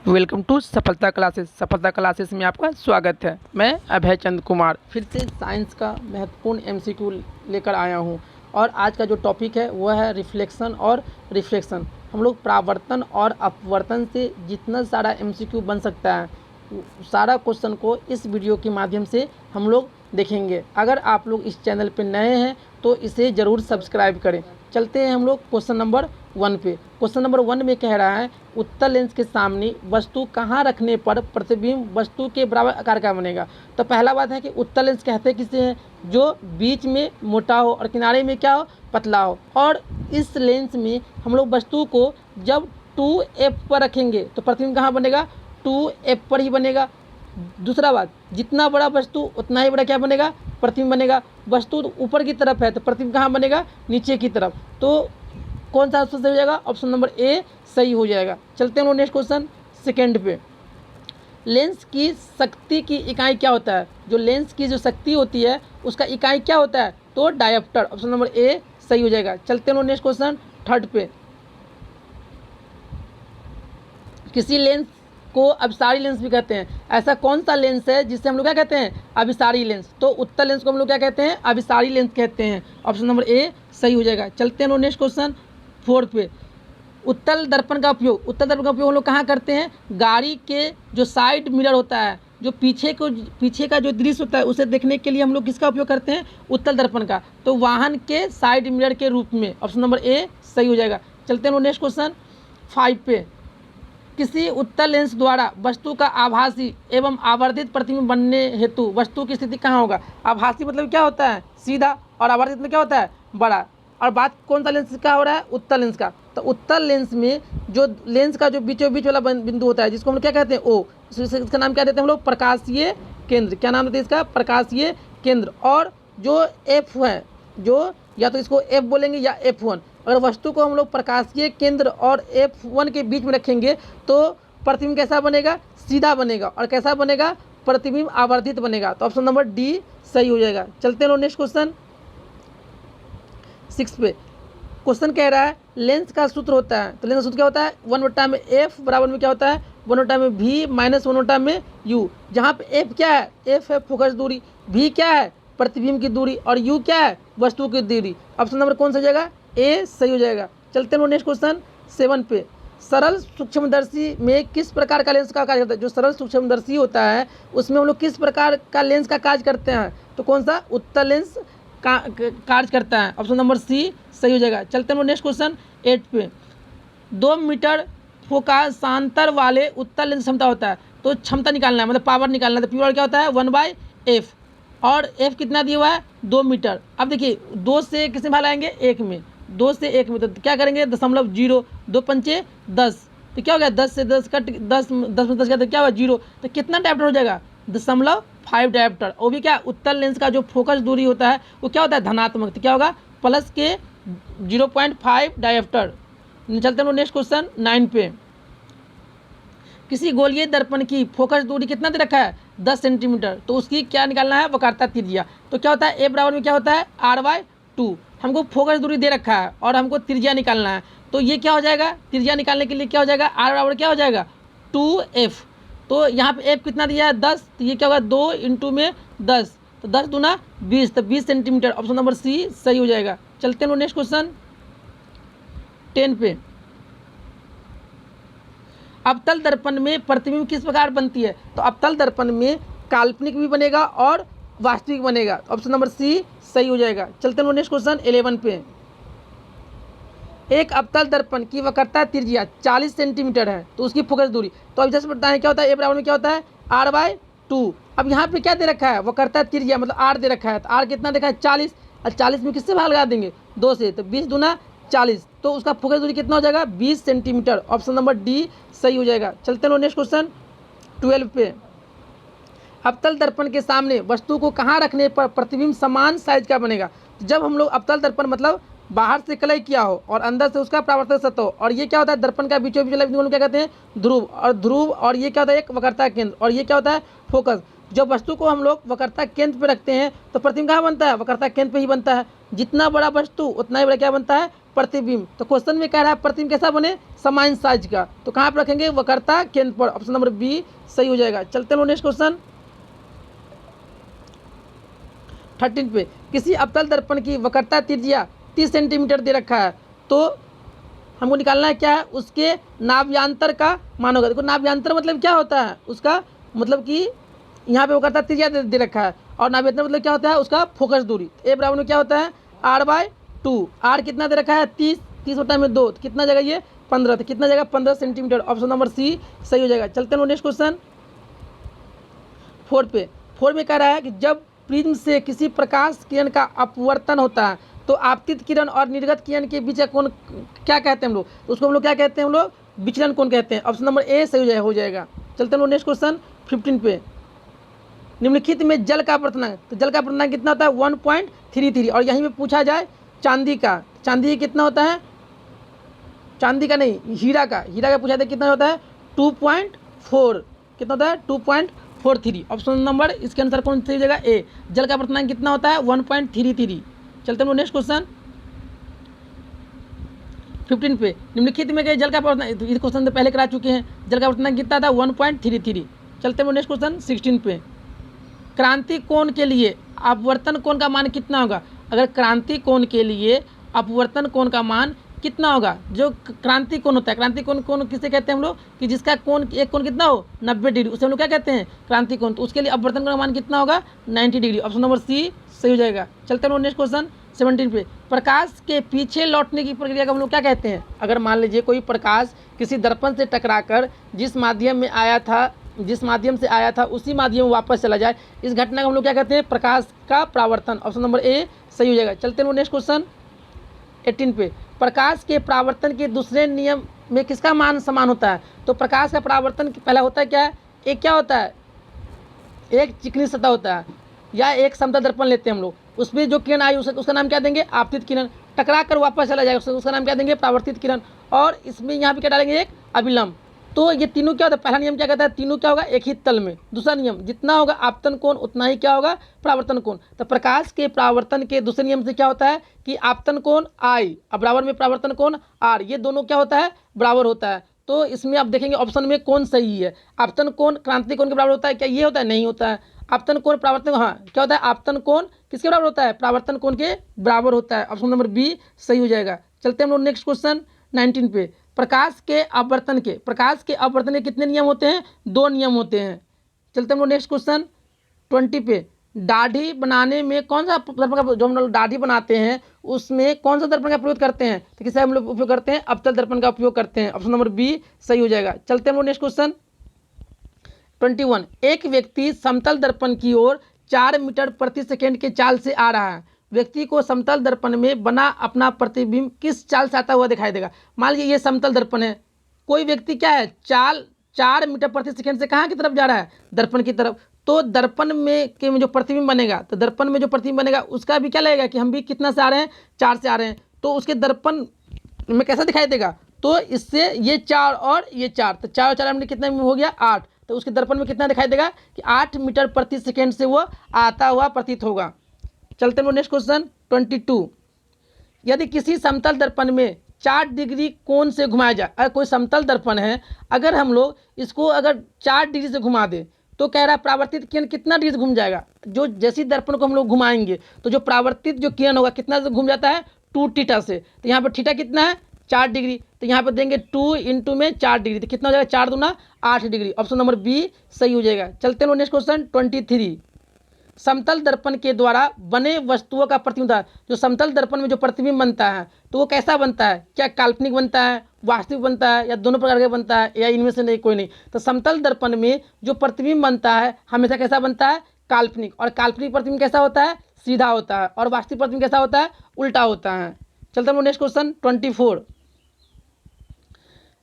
Welcome to सफलता classes में आपका स्वागत है। मैं अभय चंद कुमार फिर से साइंस का महत्वपूर्ण एमसीक्यू लेकर आया हूं और आज का जो टॉपिक है वह है रिफ्लेक्शन और रिफ्रैक्शन। हम लोग परावर्तन और अपवर्तन से जितना सारा एमसीक्यू बन सकता है सारा क्वेश्चन को इस वीडियो के माध्यम से हम लोग देखेंगे। अगर आप लोग इस चैनल पर नए हैं तो इसे ज़रूर सब्सक्राइब करें। चलते हैं हम लोग क्वेश्चन नंबर 1 पे। क्वेश्चन नंबर 1 में कह रहा है उत्तल लेंस के सामने वस्तु कहाँ रखने पर प्रतिबिंब वस्तु के बराबर आकार का बनेगा। तो पहला बात है कि उत्तल लेंस कहते किसे हैं, जो बीच में मोटा हो और किनारे में क्या हो, पतला हो। और इस लेंस में हम लोग वस्तु को जब 2f पर रखेंगे तो प्रतिबिंब कहाँ बनेगा, 2f पर ही बनेगा। दूसरा बात, जितना बड़ा वस्तु उतना ही बड़ा क्या बनेगा, प्रतिबिंब बनेगा। वस्तु ऊपर की तरफ है तो प्रतिबिंब कहाँ बनेगा, नीचे की तरफ। तो कौन सा ऑप्शन सही हो जाएगा, ऑप्शन नंबर ए सही हो जाएगा। चलते हैं नेक्स्ट क्वेश्चन सेकंड पे। लेंस की शक्ति की इकाई क्या होता है, जो लेंस की जो शक्ति होती है उसका इकाई क्या होता है, तो डायोप्टर। ऑप्शन नंबर ए सही हो जाएगा। चलते हैं नेक्स्ट क्वेश्चन थर्ड पे। किसी लेंस को अभिसारी लेंस भी कहते हैं। ऐसा कौन सा लेंस है जिससे हम लोग क्या कहते हैं, अभिसारी लेंस। तो उत्तल लेंस को हम लोग क्या कहते हैं, अभिसारी लेंस कहते हैं। ऑप्शन नंबर ए सही हो जाएगा। चलते हैं नेक्स्ट क्वेश्चन फोर्थ पे। उत्तल दर्पण का उपयोग हम लोग कहाँ करते हैं, गाड़ी के जो साइड मिरर होता है, जो पीछे का जो दृश्य होता है उसे देखने के लिए हम लोग किसका उपयोग करते हैं, उत्तल दर्पण का। तो वाहन के साइड मिरर के रूप में। ऑप्शन नंबर ए सही हो जाएगा। चलते हैं नेक्स्ट क्वेश्चन 5 पे। किसी उत्तल लेंस द्वारा वस्तु का आभासी एवं आवर्धित प्रतिबिंब बनने हेतु वस्तु की स्थिति कहाँ होगा। आभासी मतलब क्या होता है, सीधा, और आवर्धित में क्या होता है, बड़ा। और बात कौन सा लेंस का हो रहा है, उत्तल लेंस का। तो उत्तल लेंस में जो लेंस का जो बीचों बीच वाला बिंदु होता है जिसको हम लोग क्या कहते हैं, ओ, इसका नाम क्या देते हैं हम लोग, प्रकाशीय केंद्र। क्या नाम देते हैं इसका, प्रकाशीय केंद्र। और जो एफ है, जो या तो इसको एफ बोलेंगे या F1। अगर वस्तु को हम लोग प्रकाशीय केंद्र और F1 के बीच में रखेंगे तो प्रतिबिंब कैसा बनेगा, सीधा बनेगा। और कैसा बनेगा, प्रतिबिंब आवर्धित बनेगा। तो ऑप्शन नंबर डी सही हो जाएगा। चलते हैं नेक्स्ट क्वेश्चन 6 पे। क्वेश्चन कह रहा है लेंस का सूत्र होता है। तो लेंस का सूत्र क्या होता है, 1/f बराबर में क्या होता है, 1/v माइनस 1/u। जहाँ पे f क्या है, f है फोकस दूरी, v क्या है, प्रतिबिंब की दूरी, और u क्या है, वस्तु की दूरी। ऑप्शन नंबर कौन सा हो जाएगा, ए सही हो जाएगा। चलते हैं नेक्स्ट क्वेश्चन 7 पे। सरल सूक्ष्मदर्शी में किस प्रकार का लेंस का कार्य करता है। जो सरल सूक्ष्मदर्शी होता है उसमें हम लोग किस प्रकार का लेंस का कार्य करते हैं, तो कौन सा, उत्तल लेंस का कार्य करता है। ऑप्शन नंबर सी सही हो जाएगा। चलते हैं नेक्स्ट क्वेश्चन 8 पे। 2 मीटर फोकासांतर वाले उत्तल लेंस क्षमता होता है। तो क्षमता निकालना है, मतलब पावर निकालना है। तो पावर क्या होता है, 1/f, और f कितना दिया हुआ है, 2 मीटर। अब देखिए 2 से किसमें भाग लाएंगे, 1 में, 2 से 1 में। तो क्या करेंगे, 0.0, 2 पंचे 10। तो क्या हो गया, 10 से 10 कट, 10 में 10 क्या, तो क्या हुआ, 0। तो कितना डायोप्टर हो जाएगा, 0.5 डायोप्टर। वो भी क्या, उत्तल लेंस का जो फोकस दूरी होता है वो क्या होता है, धनात्मक। तो क्या होगा, प्लस के 0.5 डायोप्टर। चलते हैं नेक्स्ट क्वेश्चन 9 पे। किसी गोलीय दर्पण की फोकस दूरी कितना दे रखा है, 10 सेंटीमीटर। तो उसकी क्या निकालना है, वक्रता त्रिज्या। तो क्या होता है, ए बराबर में क्या होता है, r/2। हमको फोकस दूरी दे रखा है और हमको त्रिज्या निकालना है। तो ये क्या हो जाएगा, त्रिज्या निकालने के लिए क्या हो जाएगा, r बराबर क्या हो जाएगा, 2f। तो यहाँ पे f कितना दिया है, 10। तो ये क्या होगा, 2 इंटू में 10, तो 10 दूना 20, तो 20 सेंटीमीटर। ऑप्शन नंबर सी सही हो जाएगा। चलते हैं नेक्स्ट क्वेश्चन 10 पे। अवतल दर्पण में प्रतिबिंब किस प्रकार बनती है। तो अवतल दर्पण में काल्पनिक भी बनेगा और वास्तविक बनेगा। ऑप्शन नंबर सी सही हो जाएगा। चलते हैं नेक्स्ट क्वेश्चन 11 पे। एक अवतल दर्पण की वक्रता त्रिज्या 40 सेंटीमीटर है तो उसकी फोकस दूरी। तो अब जैसे बताएं क्या होता है, ए बराबर में क्या होता है, r/2। अब यहाँ पे क्या दे रखा है, वक्रता त्रिज्या मतलब r दे रखा है। तो r कितना देखा है, 40। और 40 में किससे भाग लगा देंगे, 2 से। तो 20 दूना 40, तो उसका फोकस दूरी कितना हो जाएगा, 20 सेंटीमीटर। ऑप्शन नंबर डी सही हो जाएगा। चलते हैं नेक्स्ट क्वेश्चन 12 पे। अवतल दर्पण के सामने वस्तु को कहाँ रखने पर प्रतिबिंब समान साइज का बनेगा। जब हम लोग अवतल दर्पण मतलब बाहर से कलई किया हो और अंदर से उसका परावर्तक सतह हो, और ये क्या होता है, दर्पण का बीचों बीच वाला बिंदु क्या कहते हैं, ध्रुव, और ये क्या होता है, एक वक्रता केंद्र, और ये क्या होता है, फोकस। जब वस्तु को हम लोग वक्रता केंद्र पे रखते हैं तो प्रतिबिंब कहाँ बनता है, वक्रता केंद्र पे ही बनता है। जितना बड़ा वस्तु उतना ही बड़ा क्या बनता है, प्रतिबिंब। तो क्वेश्चन में कह रहा है प्रतिबिंब कैसा बने, समान साइज का। तो कहाँ पर रखेंगे, वक्रता केंद्र पर। ऑप्शन नंबर बी सही हो जाएगा। चलते हैं नेक्स्ट क्वेश्चन 13 पे। किसी अवतल दर्पण की वक्रता त्रिज्या 30 सेंटीमीटर दे रखा है, तो हमको निकालना है क्या है, उसके नाभ्यांतर का मान होगा। देखो नाभ्यांतर मतलब क्या होता है, उसका मतलब कि यहाँ पे वक्रता त्रिज्या दे रखा है, और नाभ्यांतर मतलब क्या होता है, उसका फोकस दूरी। ए बराबर में क्या होता है, r/2। आर कितना दे रखा है, 30, 30 बटा में 2, कितना जगह ये 15, तो कितना जगह 15 सेंटीमीटर। ऑप्शन नंबर सी सही हो जाएगा। चलते हैं नेक्स्ट क्वेश्चन 4 पे। 4 में कह रहा है कि जब प्रिज्म से किसी प्रकाश किरण का अपवर्तन होता है, तो आपतित किरण और निर्गत किरण के बीच का कोण क्या कहते हैं हम लोग, उसको हम लोग क्या कहते हैं, हम लोग विचलन कोण कहते हैं। ऑप्शन नंबर ए सही हो जाएगा। चलते हैं नेक्स्ट क्वेश्चन 15 पे। निम्नलिखित में जल का अपवर्तनांक, तो जल का अपवर्तनांक कितना होता है, 1.33। और यहीं पे पूछा जाए चांदी का, चांदी कितना होता है, चांदी का नहीं, हीरा का पूछा जाए कितना होता है, 2.4। कितना होता है, 2.43। ऑप्शन नंबर इसके आंसर कौन सी जगह, ए। जल का अपवर्तनांक कितना होता है, 1.33। चलते हैं नेक्स्ट क्वेश्चन 15 पे। निम्नलिखित में जल का अपवर्तनांक, इस क्वेश्चन से पहले करा चुके हैं, जल का अपवर्तनांक कितना था, 1.33। चलते हैं नेक्स्ट क्वेश्चन 16 पे। क्रांति कोण के लिए अपवर्तन कोण का मान कितना होगा। अगर क्रांति कोण के लिए अपवर्तन कोण का मान कितना होगा, जो क्रांति कोण होता है, क्रांति कोण किसे कहते हैं हम लोग, कि जिसका कोण एक कोण कितना हो 90 डिग्री, उसे हम लोग क्या कहते हैं, क्रांति कोण। तो उसके लिए अपवर्तन कोण का मान कितना होगा, 90 डिग्री। ऑप्शन नंबर सी सही हो जाएगा। चलते हैं नेक्स्ट क्वेश्चन 17 पे। प्रकाश के पीछे लौटने की प्रक्रिया को हम लोग क्या कहते हैं। अगर मान लीजिए कोई प्रकाश किसी दर्पण से टकराकर जिस माध्यम से आया था उसी माध्यम में वापस चला जाए, इस घटना को हम लोग क्या कहते हैं, प्रकाश का परावर्तन। ऑप्शन नंबर ए सही हो जाएगा। चलते हैं नेक्स्ट क्वेश्चन 18 पे। प्रकाश के परावर्तन के दूसरे नियम में किसका मान समान होता है। तो प्रकाश का परावर्तन पहला होता है क्या है, एक क्या होता है, एक चिकनी सतह होता है, या एक समतल दर्पण लेते हैं हम लोग, उसमें जो किरण आई उसका नाम क्या देंगे, आपतित किरण। टकरा कर वापस चला जाएगा उसका नाम क्या देंगे, परावर्तित किरण। और इसमें यहाँ पे क्या डालेंगे, एक अभिलंब। तो ये तीनों क्या होता है, पहला नियम क्या कहता है, तीनों क्या होगा, एक ही तल में। दूसरा नियम, जितना होगा आपतन कोण उतना ही क्या होगा, परावर्तन कोण। तो प्रकाश के परावर्तन के दूसरे नियम से क्या होता है कि आपतन कोण आई और बराबर में परावर्तन कोण आर, ये दोनों क्या होता है, बराबर होता है। तो इसमें आप देखेंगे ऑप्शन में कौन सही है। आपतन कोण क्रांति कोण के बराबर होता है क्या, ये होता है, नहीं होता है। आपतन कोण परावर्तन, हाँ क्या होता है, आपतन कोण किसके बराबर होता है, परावर्तन कोण के बराबर होता है। ऑप्शन नंबर बी सही हो जाएगा। चलते हैं हम लोग नेक्स्ट क्वेश्चन 19 पे। प्रकाश के अपवर्तन के कितने नियम होते हैं, 2 नियम होते हैं। चलते हैं हम लोग नेक्स्ट क्वेश्चन 20 पे। दाढ़ी बनाने में कौन सा दर्पण का, जो हम लोग दाढ़ी बनाते हैं उसमें कौन सा दर्पण का प्रयोग करते हैं, तो किसे हम लोग उपयोग करते हैं, अवतल दर्पण का उपयोग करते हैं। ऑप्शन नंबर बी सही हो जाएगा। चलते हैं हम लोग नेक्स्ट क्वेश्चन 21। एक व्यक्ति समतल दर्पण की ओर 4 मीटर प्रति सेकेंड के चाल से आ रहा है। व्यक्ति को समतल दर्पण में बना अपना प्रतिबिंब किस चाल से आता हुआ दिखाई देगा। मान लीजिए ये समतल दर्पण है, कोई व्यक्ति क्या है, 4 मीटर प्रति सेकेंड से कहाँ की तरफ जा रहा है, दर्पण की तरफ। तो दर्पण में जो प्रतिबिंब बनेगा, तो दर्पण में जो प्रतिबिंब बनेगा उसका भी क्या लगेगा कि हम भी कितना से आ रहे हैं, 4 से आ रहे हैं। तो उसके दर्पण में कैसा दिखाई देगा, तो इससे ये 4 और ये 4, तो 4 और 4 में कितना हो गया, 8। तो उसके दर्पण में कितना दिखाई देगा कि 8 मीटर प्रति सेकेंड से वो आता हुआ प्रतीत होगा। चलते हैं नेक्स्ट क्वेश्चन 22। यदि किसी समतल दर्पण में 4 डिग्री कोण से घुमाया जाए, अगर कोई समतल दर्पण है, अगर हम लोग इसको अगर 4 डिग्री से घुमा दें, तो कह रहा है परावर्तित किरण कितना डिग्री से घूम जाएगा। जो जैसी दर्पण को हम लोग घुमाएंगे तो जो परावर्तित जो किरण होगा कितना से घूम जाता है, 2 थीटा से। तो यहाँ पर थीटा कितना है, 4 डिग्री। तो यहाँ पर देंगे 2 इंटू में 4 डिग्री, तो कितना हो जाएगा, 4 दूना 8 डिग्री। ऑप्शन नंबर बी सही हो जाएगा। चलते हैं नेक्स्ट क्वेश्चन 23। समतल दर्पण के द्वारा बने वस्तुओं का प्रतिबिंब, जो समतल दर्पण में जो प्रतिबिंब बनता है तो वो कैसा बनता है, क्या काल्पनिक बनता है, वास्तविक बनता है, या दोनों प्रकार का बनता है, या इनमें से नहीं कोई नहीं। तो समतल दर्पण में जो प्रतिबिंब बनता है हमेशा कैसा बनता है, काल्पनिक। और काल्पनिक प्रतिबिंब कैसा होता है, सीधा होता है। और वास्तविक प्रतिबिंब कैसा होता है, उल्टा होता है। चलते हैं नेक्स्ट क्वेश्चन 24।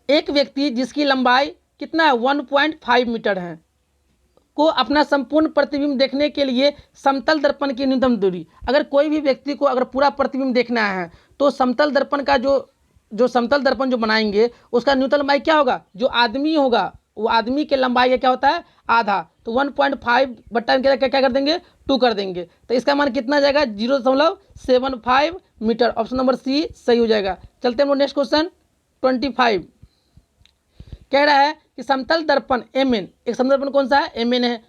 एक व्यक्ति जिसकी लंबाई कितना है, 1.5 मीटर है, को अपना संपूर्ण प्रतिबिंब देखने के लिए समतल दर्पण की न्यूनतम दूरी, अगर कोई भी व्यक्ति को अगर पूरा प्रतिबिंब देखना है तो समतल दर्पण का जो समतल दर्पण जो बनाएंगे उसका न्यूनतम लंबाई क्या होगा, जो आदमी होगा वो आदमी के लंबाई का क्या होता है आधा, तो 1.5 बट्टा क्या क्या कर देंगे 2 कर देंगे, तो इसका मान कितना आ जाएगा 0.75 मीटर। ऑप्शन नंबर सी सही हो जाएगा। चलते हैं हम लोग नेक्स्ट क्वेश्चन 25। कह रहा है कि समतल दर्पण एम एन, एक समतल दर्पण कौन सा है एम एन है,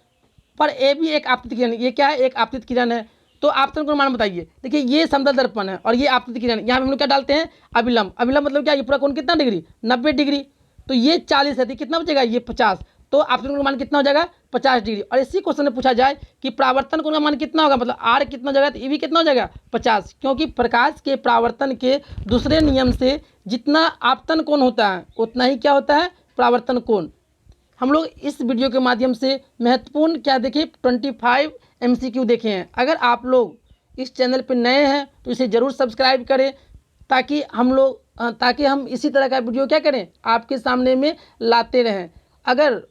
पर ए भी एक आपतित किरण, ये क्या है एक आपतित किरण है, तो आपतन को मान बताइए। देखिए ये समतल दर्पण है और ये आपतित किरण, यहाँ पे हम लोग क्या डालते हैं अभिलंब, अभिलंब मतलब क्या, ये पूरा कोण कितना डिग्री 90 डिग्री, तो ये 40 है, तो कितना बचेगा ये 50, तो आपतन का मान कितना हो जाएगा 50 डिग्री। और इसी क्वेश्चन में पूछा जाए कि परावर्तन कोण का मान कितना होगा, मतलब आर कितना हो जाएगा, तो ये भी कितना हो जाएगा 50, क्योंकि प्रकाश के परावर्तन के दूसरे नियम से जितना आपतन कोण होता है उतना ही क्या होता है परावर्तन कोण। हम लोग इस वीडियो के माध्यम से महत्वपूर्ण क्या देखें 25 MCQ देखे हैं। अगर आप लोग इस चैनल पर नए हैं तो इसे ज़रूर सब्सक्राइब करें, ताकि हम इसी तरह का वीडियो क्या करें आपके सामने में लाते रहें। अगर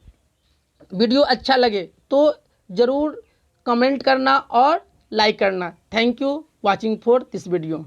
वीडियो अच्छा लगे तो ज़रूर कमेंट करना और लाइक करना। Thank you watching for this video.